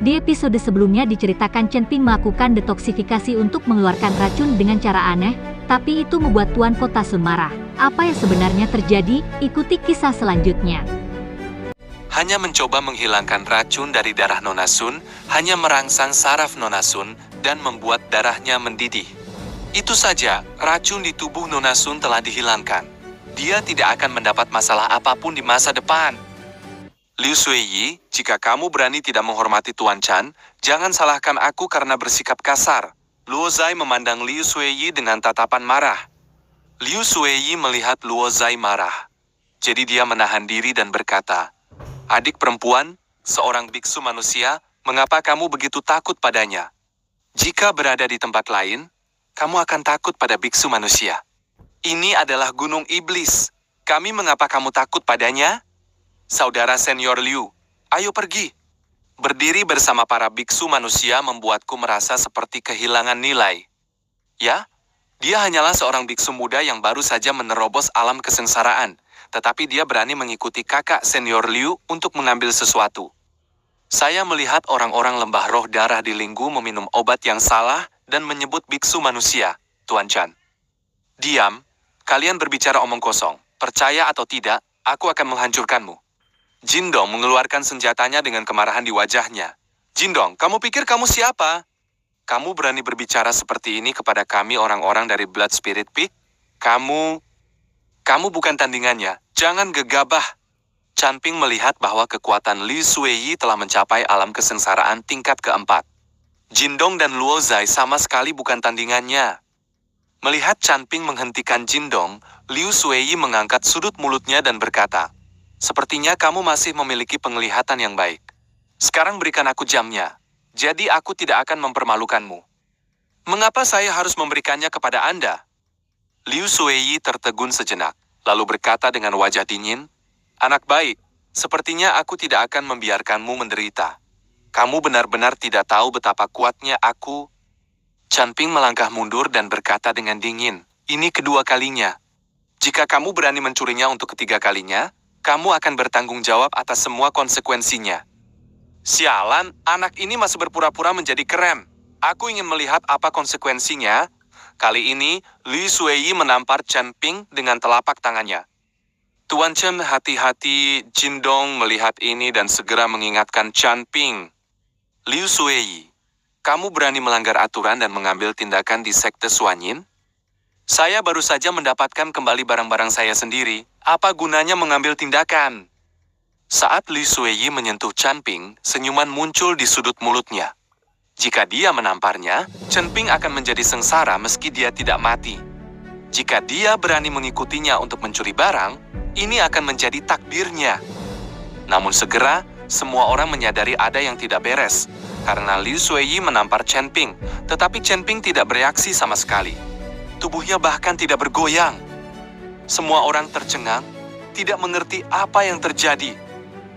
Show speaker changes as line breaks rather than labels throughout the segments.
Di episode sebelumnya diceritakan Chen Ping melakukan detoksifikasi untuk mengeluarkan racun dengan cara aneh, tapi itu membuat Tuan Kota Sun marah. Apa yang sebenarnya terjadi? Ikuti kisah selanjutnya.
Hanya mencoba menghilangkan racun dari darah Nona Sun, hanya merangsang saraf Nona Sun, dan membuat darahnya mendidih. Itu saja, racun di tubuh Nona Sun telah dihilangkan. Dia tidak akan mendapat masalah apapun di masa depan. Liu Suiyi, jika kamu berani tidak menghormati Tuan Chan, jangan salahkan aku karena bersikap kasar. Luo Zai memandang Liu Suiyi dengan tatapan marah. Liu Suiyi melihat Luo Zai marah. Jadi dia menahan diri dan berkata, "Adik perempuan, seorang biksu manusia, mengapa kamu begitu takut padanya? Jika berada di tempat lain, kamu akan takut pada biksu manusia. Ini adalah gunung iblis. Kami mengapa kamu takut padanya? Saudara senior Liu, ayo pergi." Berdiri bersama para biksu manusia membuatku merasa seperti kehilangan nilai. Ya, dia hanyalah seorang biksu muda yang baru saja menerobos alam kesengsaraan, tetapi dia berani mengikuti kakak senior Liu untuk mengambil sesuatu. Saya melihat orang-orang lembah roh darah di Linggu meminum obat yang salah dan menyebut biksu manusia, Tuan Chan. Diam, kalian berbicara omong kosong. Percaya atau tidak, aku akan menghancurkanmu. Jindong mengeluarkan senjatanya dengan kemarahan di wajahnya. "Jindong, kamu pikir kamu siapa? Kamu berani berbicara seperti ini kepada kami orang-orang dari Blood Spirit Peak? Kamu bukan tandingannya, jangan gegabah." Chan Ping melihat bahwa kekuatan Liu Suiyi telah mencapai alam kesengsaraan tingkat keempat. Jindong dan Luo Zai sama sekali bukan tandingannya. Melihat Chan Ping menghentikan Jindong, Liu Suiyi mengangkat sudut mulutnya dan berkata, "Sepertinya kamu masih memiliki penglihatan yang baik. Sekarang berikan aku jamnya. Jadi aku tidak akan mempermalukanmu." "Mengapa saya harus memberikannya kepada Anda?" Liu Suiyi tertegun sejenak, lalu berkata dengan wajah dingin, "Anak baik, sepertinya aku tidak akan membiarkanmu menderita. Kamu benar-benar tidak tahu betapa kuatnya aku." Chan Ping melangkah mundur dan berkata dengan dingin, "Ini kedua kalinya. Jika kamu berani mencurinya untuk ketiga kalinya, kamu akan bertanggung jawab atas semua konsekuensinya." "Sialan, anak ini masih berpura-pura menjadi keren. Aku ingin melihat apa konsekuensinya." Kali ini, Liu Suiyi menampar Chan Ping dengan telapak tangannya. "Tuan Chen, hati-hati." Jindong melihat ini dan segera mengingatkan Chan Ping. "Liu Suiyi, kamu berani melanggar aturan dan mengambil tindakan di Sekte Suanyin? Saya baru saja mendapatkan kembali barang-barang saya sendiri. Apa gunanya mengambil tindakan?" Saat Liu Suiyi menyentuh Chan Ping, senyuman muncul di sudut mulutnya. Jika dia menamparnya, Chan Ping akan menjadi sengsara meski dia tidak mati. Jika dia berani mengikutinya untuk mencuri barang, ini akan menjadi takdirnya. Namun segera, semua orang menyadari ada yang tidak beres, karena Liu Suiyi menampar Chan Ping, tetapi Chan Ping tidak bereaksi sama sekali. Tubuhnya bahkan tidak bergoyang. Semua orang tercengang, tidak mengerti apa yang terjadi.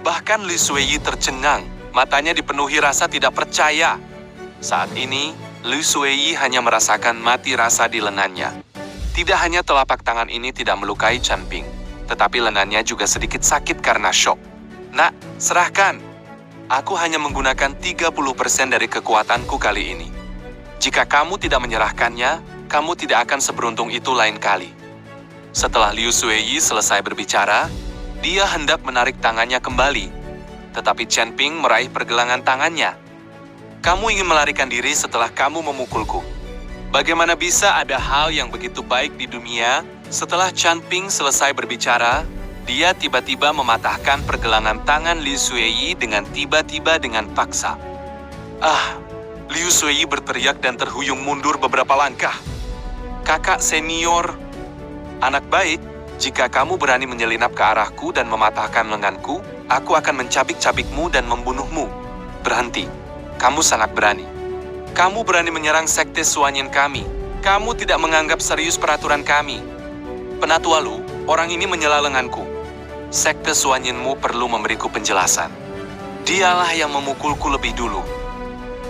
Bahkan Liu Suiyi tercengang, matanya dipenuhi rasa tidak percaya. Saat ini, Liu Suiyi hanya merasakan mati rasa di lengannya. Tidak hanya telapak tangan ini tidak melukai Chan Ping, tetapi lengannya juga sedikit sakit karena syok. "Nak, serahkan. Aku hanya menggunakan 30% dari kekuatanku kali ini. Jika kamu tidak menyerahkannya, kamu tidak akan seberuntung itu lain kali." Setelah Liu Suiyi selesai berbicara, dia hendak menarik tangannya kembali. Tetapi Chan Ping meraih pergelangan tangannya. "Kamu ingin melarikan diri setelah kamu memukulku. Bagaimana bisa ada hal yang begitu baik di dunia?" Setelah Chan Ping selesai berbicara, dia tiba-tiba mematahkan pergelangan tangan Liu Suiyi dengan tiba-tiba dengan paksa. "Ah!" Liu Suiyi berteriak dan terhuyung mundur beberapa langkah. "Kakak senior, anak baik, jika kamu berani menyelinap ke arahku dan mematahkan lenganku, aku akan mencabik-cabikmu dan membunuhmu. Berhenti, kamu sangat berani. Kamu berani menyerang Sekte Suanyin kami. Kamu tidak menganggap serius peraturan kami. Penatua Lu, orang ini menyela lenganku. Sekte Suanyinmu perlu memberiku penjelasan. Dialah yang memukulku lebih dulu.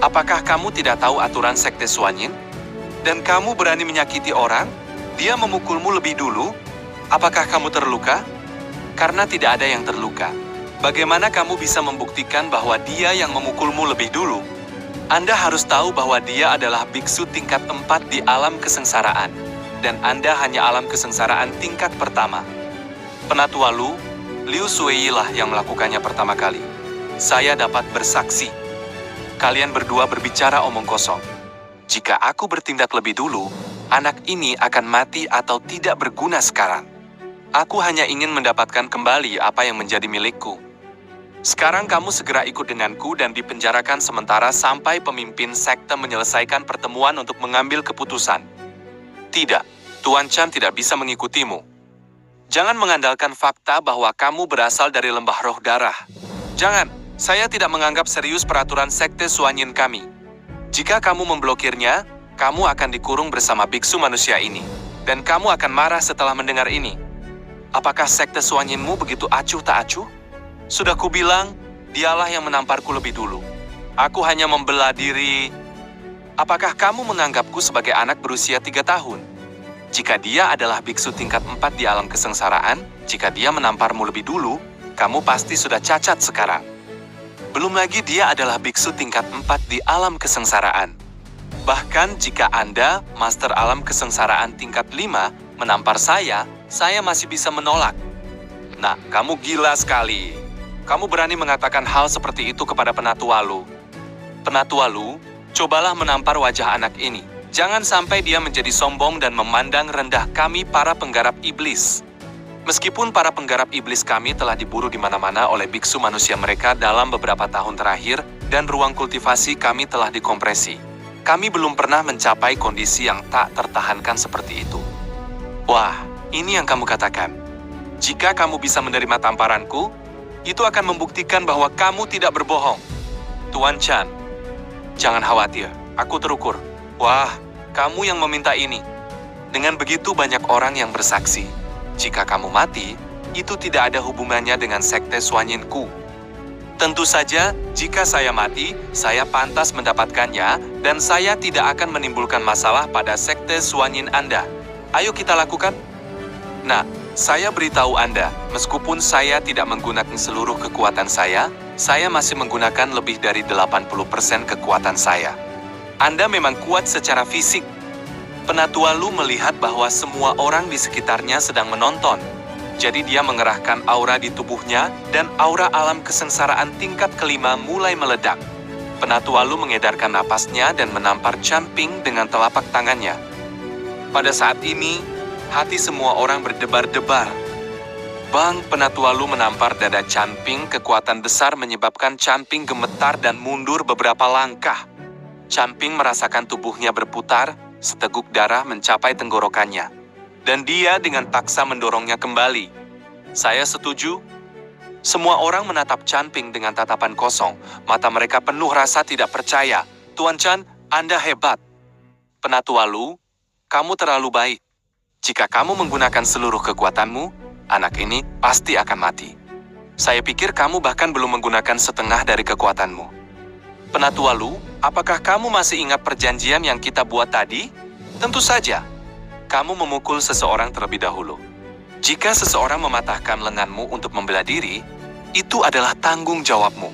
Apakah kamu tidak tahu aturan Sekte Suanyin? Dan kamu berani menyakiti orang? Dia memukulmu lebih dulu? Apakah kamu terluka?" karena tidak ada yang terluka. Bagaimana kamu bisa membuktikan bahwa dia yang memukulmu lebih dulu? Anda harus tahu bahwa dia adalah biksu tingkat 4 di alam kesengsaraan, dan Anda hanya alam kesengsaraan tingkat pertama. Penatua Lu, Liu Shuei lah yang melakukannya pertama kali. Saya dapat bersaksi. Kalian berdua berbicara omong kosong. Jika aku bertindak lebih dulu, anak ini akan mati atau tidak berguna sekarang. Aku hanya ingin mendapatkan kembali apa yang menjadi milikku. Sekarang kamu segera ikut denganku dan dipenjarakan sementara sampai pemimpin sekte menyelesaikan pertemuan untuk mengambil keputusan. Tidak, Tuan Chan tidak bisa mengikutimu. Jangan mengandalkan fakta bahwa kamu berasal dari lembah roh darah. Jangan, saya tidak menganggap serius peraturan sekte Suanyin kami. Jika kamu memblokirnya, kamu akan dikurung bersama biksu manusia ini. Dan kamu akan marah setelah mendengar ini. Apakah sekte Suanyinmu begitu acuh tak acuh? Sudah kubilang, dialah yang menamparku lebih dulu. Aku hanya membela diri. Apakah kamu menganggapku sebagai anak berusia 3 tahun? Jika dia adalah biksu tingkat 4 di alam kesengsaraan, jika dia menamparmu lebih dulu, kamu pasti sudah cacat sekarang. Belum lagi dia adalah biksu tingkat 4 di alam kesengsaraan. Bahkan jika Anda, master alam kesengsaraan tingkat 5, menampar saya masih bisa menolak. Nah, kamu gila sekali. Kamu berani mengatakan hal seperti itu kepada Penatua Lu. Penatua Lu, cobalah menampar wajah anak ini. Jangan sampai dia menjadi sombong dan memandang rendah kami para penggarap iblis. Meskipun para penggarap iblis kami telah diburu di mana-mana oleh biksu manusia mereka dalam beberapa tahun terakhir, dan ruang kultivasi kami telah dikompresi, kami belum pernah mencapai kondisi yang tak tertahankan seperti itu. Wah, ini yang kamu katakan. Jika kamu bisa menerima tamparanku, itu akan membuktikan bahwa kamu tidak berbohong. Tuan Chan, jangan khawatir, aku terukur. Wah, kamu yang meminta ini. Dengan begitu banyak orang yang bersaksi. Jika kamu mati, itu tidak ada hubungannya dengan sekte Suanyinku. Tentu saja, jika saya mati, saya pantas mendapatkannya, dan saya tidak akan menimbulkan masalah pada sekte Suanyin Anda. Ayo kita lakukan. Nah, saya beritahu Anda, meskipun saya tidak menggunakan seluruh kekuatan saya masih menggunakan lebih dari 80% kekuatan saya. Anda memang kuat secara fisik. Penatua Lu melihat bahwa semua orang di sekitarnya sedang menonton. Jadi dia mengerahkan aura di tubuhnya, dan aura alam kesengsaraan tingkat kelima mulai meledak. Penatua Lu mengedarkan napasnya dan menampar Chan Ping dengan telapak tangannya. Pada saat ini, hati semua orang berdebar-debar. Bang, Penatua Lu menampar dada Chan Ping, kekuatan besar menyebabkan Chan Ping gemetar dan mundur beberapa langkah. Chan Ping merasakan tubuhnya berputar, seteguk darah mencapai tenggorokannya. Dan dia dengan paksa mendorongnya kembali. Saya setuju. Semua orang menatap Chan Ping dengan tatapan kosong, mata mereka penuh rasa tidak percaya. Tuan Chan, Anda hebat. Penatua Lu, kamu terlalu baik. Jika kamu menggunakan seluruh kekuatanmu, anak ini pasti akan mati. Saya pikir kamu bahkan belum menggunakan setengah dari kekuatanmu. Penatua Lu, apakah kamu masih ingat perjanjian yang kita buat tadi? Tentu saja. Kamu memukul seseorang terlebih dahulu. Jika seseorang mematahkan lenganmu untuk membela diri, itu adalah tanggung jawabmu.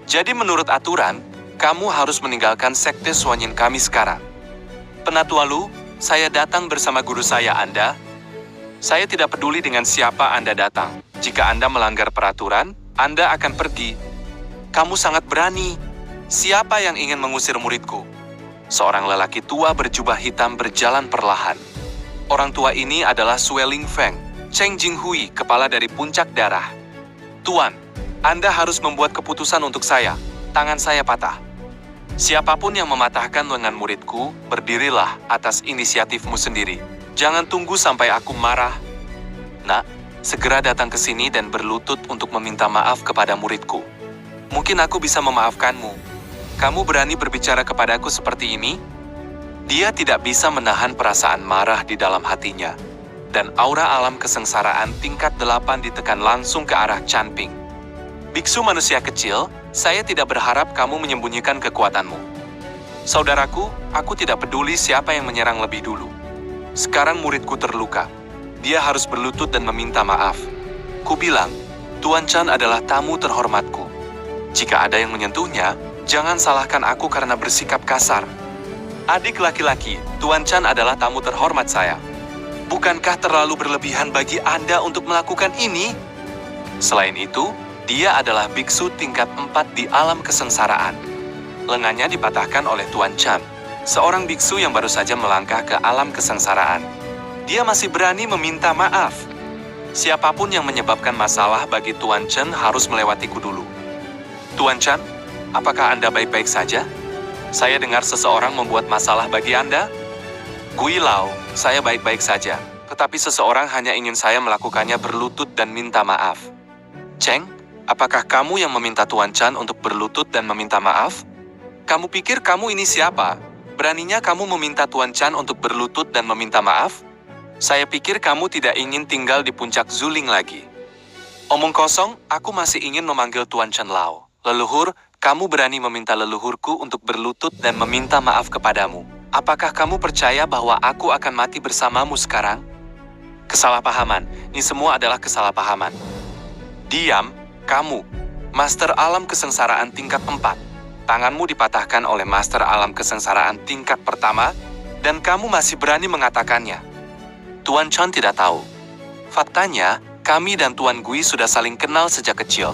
Jadi menurut aturan, kamu harus meninggalkan sekte Suanyin kami sekarang. Penatua Lu, saya datang bersama guru saya Anda. Saya tidak peduli dengan siapa Anda datang. Jika Anda melanggar peraturan, Anda akan pergi. Kamu sangat berani. Siapa yang ingin mengusir muridku? Seorang lelaki tua berjubah hitam berjalan perlahan. Orang tua ini adalah Sue Ling Feng, Cheng Jinghui, kepala dari puncak darah. Tuan, Anda harus membuat keputusan untuk saya. Tangan saya patah. Siapapun yang mematahkan lengan muridku, berdirilah atas inisiatifmu sendiri. Jangan tunggu sampai aku marah. Nak, segera datang ke sini dan berlutut untuk meminta maaf kepada muridku. Mungkin aku bisa memaafkanmu. Kamu berani berbicara kepadaku seperti ini? Dia tidak bisa menahan perasaan marah di dalam hatinya. Dan aura alam kesengsaraan tingkat 8 ditekan langsung ke arah Chan Ping. Biksu manusia kecil, saya tidak berharap kamu menyembunyikan kekuatanmu. Saudaraku, aku tidak peduli siapa yang menyerang lebih dulu. Sekarang muridku terluka. Dia harus berlutut dan meminta maaf. Ku bilang, Tuan Chan adalah tamu terhormatku. Jika ada yang menyentuhnya, jangan salahkan aku karena bersikap kasar. Adik laki-laki, Tuan Chan adalah tamu terhormat saya. Bukankah terlalu berlebihan bagi Anda untuk melakukan ini? Selain itu, dia adalah biksu tingkat 4 di alam kesengsaraan. Lengannya dipatahkan oleh Tuan Chan, seorang biksu yang baru saja melangkah ke alam kesengsaraan. Dia masih berani meminta maaf. Siapapun yang menyebabkan masalah bagi Tuan Chan harus melewatiku dulu. Tuan Chan, apakah Anda baik-baik saja? Saya dengar seseorang membuat masalah bagi Anda? Gui Lao, saya baik-baik saja, tetapi seseorang hanya ingin saya melakukannya berlutut dan minta maaf. Cheng, apakah kamu yang meminta Tuan Chan untuk berlutut dan meminta maaf? Kamu pikir kamu ini siapa? Beraninya kamu meminta Tuan Chan untuk berlutut dan meminta maaf? Saya pikir kamu tidak ingin tinggal di puncak Zuling lagi. Omong kosong, aku masih ingin memanggil Tuan Chan Lao. Leluhur, kamu berani meminta leluhurku untuk berlutut dan meminta maaf kepadamu. Apakah kamu percaya bahwa aku akan mati bersamamu sekarang? Kesalahpahaman, ini semua adalah kesalahpahaman. Diam, kamu. Master alam kesengsaraan tingkat 4. Tanganmu dipatahkan oleh Master alam kesengsaraan tingkat pertama, dan kamu masih berani mengatakannya. Tuan Chan tidak tahu. Faktanya, kami dan Tuan Gui sudah saling kenal sejak kecil.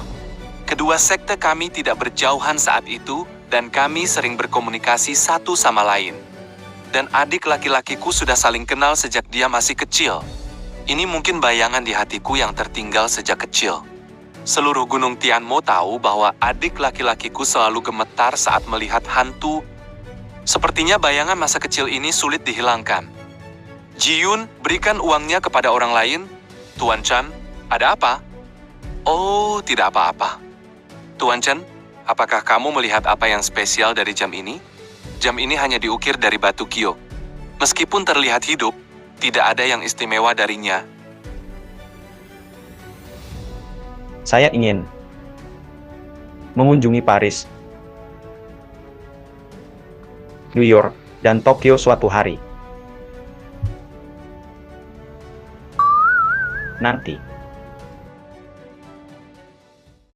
Kedua sekte kami tidak berjauhan saat itu, dan kami sering berkomunikasi satu sama lain. Dan adik laki-lakiku sudah saling kenal sejak dia masih kecil. Ini mungkin bayangan di hatiku yang tertinggal sejak kecil. Seluruh Gunung Tianmo tahu bahwa adik laki-lakiku selalu gemetar saat melihat hantu. Sepertinya bayangan masa kecil ini sulit dihilangkan. Ji-yun, berikan uangnya kepada orang lain. Tuan Chan, ada apa? Oh, tidak apa-apa. Tuan Chan, apakah kamu melihat apa yang spesial dari jam ini? Jam ini hanya diukir dari batu kio. Meskipun terlihat hidup, tidak ada yang istimewa darinya.
Saya ingin mengunjungi Paris, New York, dan Tokyo suatu hari nanti.